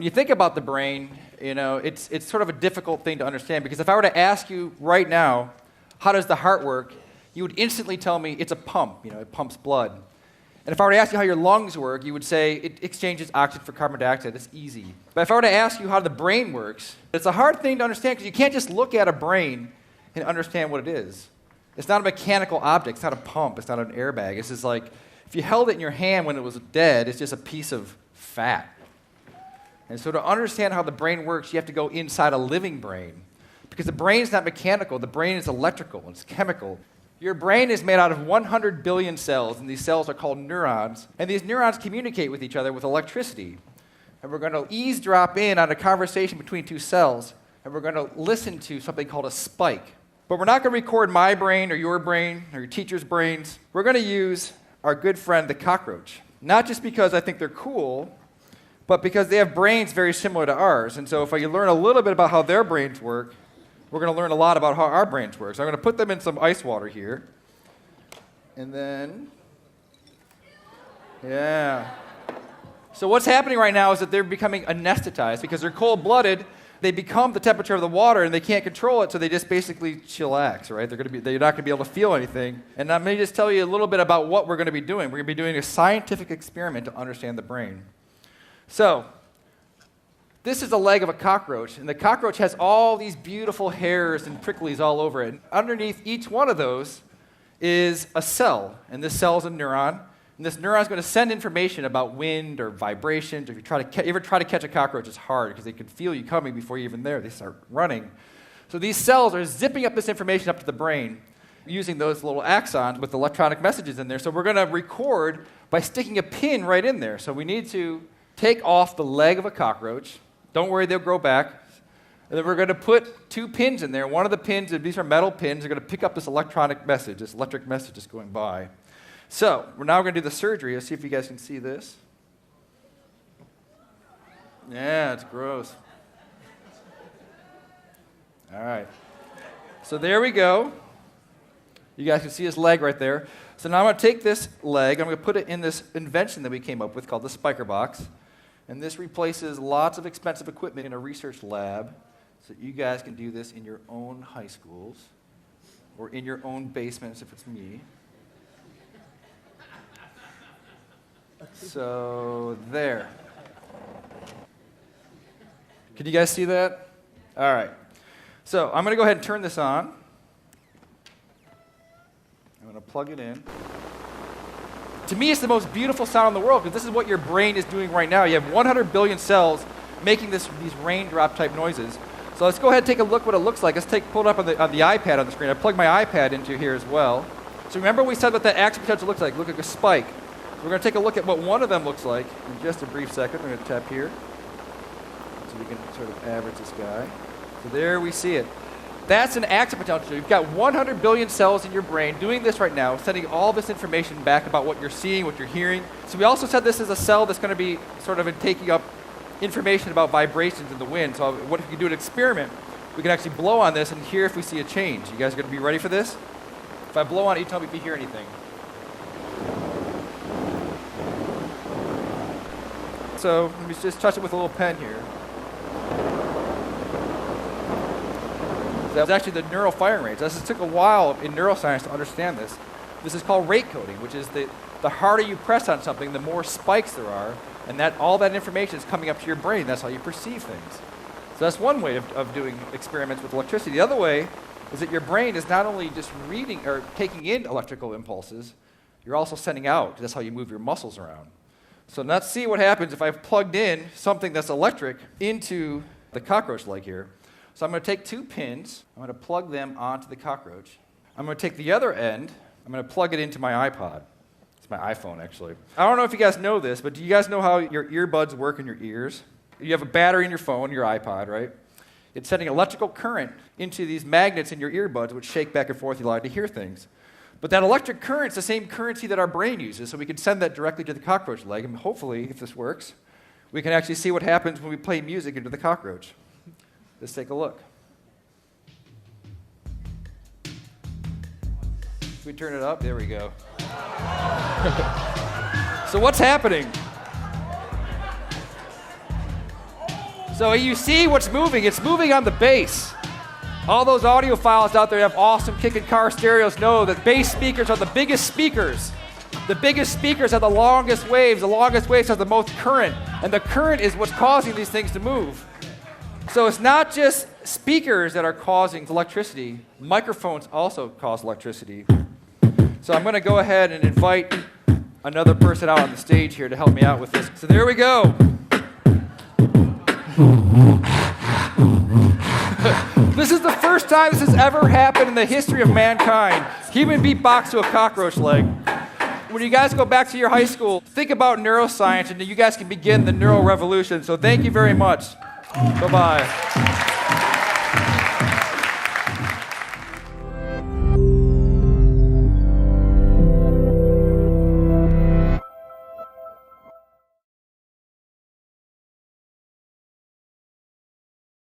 When you think about the brain, it's sort of a difficult thing to understand, because if I were to ask you right now, how does the heart work, you would instantly tell me it's a pump, it pumps blood. And if I were to ask you how your lungs work, you would say it exchanges oxygen for carbon dioxide. It's easy. But if I were to ask you how the brain works, it's a hard thing to understand, because you can't just look at a brain and understand what it is. It's not a mechanical object. It's not a pump. It's not an airbag. It's just like, if you held it in your hand when it was dead, it's just a piece of fat. And so to understand how the brain works, you have to go inside a living brain. Because the brain is not mechanical. The brain is electrical. It's chemical. Your brain is made out of 100 billion cells, and these cells are called neurons. And these neurons communicate with each other with electricity. And we're going to eavesdrop in on a conversation between two cells, and we're going to listen to something called a spike. But we're not going to record my brain or your teacher's brains. We're going to use our good friend, the cockroach. Not just because I think they're cool, but because they have brains very similar to ours. And so if you learn a little bit about how their brains work, we're going to learn a lot about how our brains work. So I'm going to put them in some ice water here. And then, yeah. So what's happening right now is that they're becoming anesthetized because they're cold-blooded. They become the temperature of the water, and they can't control it, so they just basically chillax, right? They're not going to be able to feel anything. And I'm going to just tell you a little bit about what we're going to be doing. We're going to be doing a scientific experiment to understand the brain. So, this is the leg of a cockroach, and the cockroach has all these beautiful hairs and pricklies all over it. And underneath each one of those is a cell, and this cell is a neuron. And this neuron is going to send information about wind or vibrations. If you ever try to catch a cockroach, it's hard because they can feel you coming before you're even there. They start running. So these cells are zipping up this information up to the brain using those little axons with electronic messages in there. So we're going to record by sticking a pin right in there. So we need to take off the leg of a cockroach. Don't worry, they'll grow back. And then we're going to put 2 pins in there. One of the pins, these are metal pins, are going to pick up this electronic message, this electric message is going by. So, we're now going to do the surgery. Let's see if you guys can see this. Yeah, it's gross. All right. So there we go. You guys can see his leg right there. So now I'm going to take this leg, I'm going to put it in this invention that we came up with called the spiker box. And this replaces lots of expensive equipment in a research lab so that you guys can do this in your own high schools or in your own basements if it's me. So, there. Can you guys see that? All right. So, I'm going to go ahead and turn this on. I'm going to plug it in. To me, it's the most beautiful sound in the world because this is what your brain is doing right now. You have 100 billion cells making these raindrop-type noises. So let's go ahead and take a look what it looks like. Let's pull it up on the iPad on the screen. I plugged my iPad into here as well. So remember we said what that action potential looks like. Look like a spike. We're going to take a look at what one of them looks like in just a brief second. I'm going to tap here so we can sort of average this guy. So there we see it. That's an action potential. You've got 100 billion cells in your brain doing this right now, sending all this information back about what you're seeing, what you're hearing. So we also said this is a cell that's going to be sort of taking up information about vibrations in the wind. So what if you do an experiment? We can actually blow on this and hear if we see a change. You guys are going to be ready for this? If I blow on it, you tell me if you hear anything. So let me just touch it with a little pen here. That was actually the neural firing rate. This took a while in neuroscience to understand this. This is called rate coding, which is the harder you press on something, the more spikes there are, and all that information is coming up to your brain. That's how you perceive things. So that's one way of doing experiments with electricity. The other way is that your brain is not only just reading or taking in electrical impulses, you're also sending out. That's how you move your muscles around. So let's see what happens if I've plugged in something that's electric into the cockroach leg here. So I'm going to take 2 pins. I'm going to plug them onto the cockroach. I'm going to take the other end. I'm going to plug it into my iPod. It's my iPhone, actually. I don't know if you guys know this, but do you guys know how your earbuds work in your ears? You have a battery in your phone, your iPod, right? It's sending electrical current into these magnets in your earbuds, which shake back and forth. You're allowed to hear things. But that electric current's the same currency that our brain uses, so we can send that directly to the cockroach leg. And hopefully, if this works, we can actually see what happens when we play music into the cockroach. Let's take a look. If we turn it up, there we go. So what's happening? So you see what's moving. It's moving on the bass. All those audiophiles out there that have awesome kicking car stereos know that bass speakers are the biggest speakers. The biggest speakers have the longest waves. The longest waves have the most current. And the current is what's causing these things to move. So it's not just speakers that are causing electricity. Microphones also cause electricity. So I'm going to go ahead and invite another person out on the stage here to help me out with this. So there we go. This is the first time this has ever happened in the history of mankind. Human beatbox to a cockroach leg. When you guys go back to your high school, think about neuroscience and you guys can begin the neural revolution. So thank you very much. Bye-bye.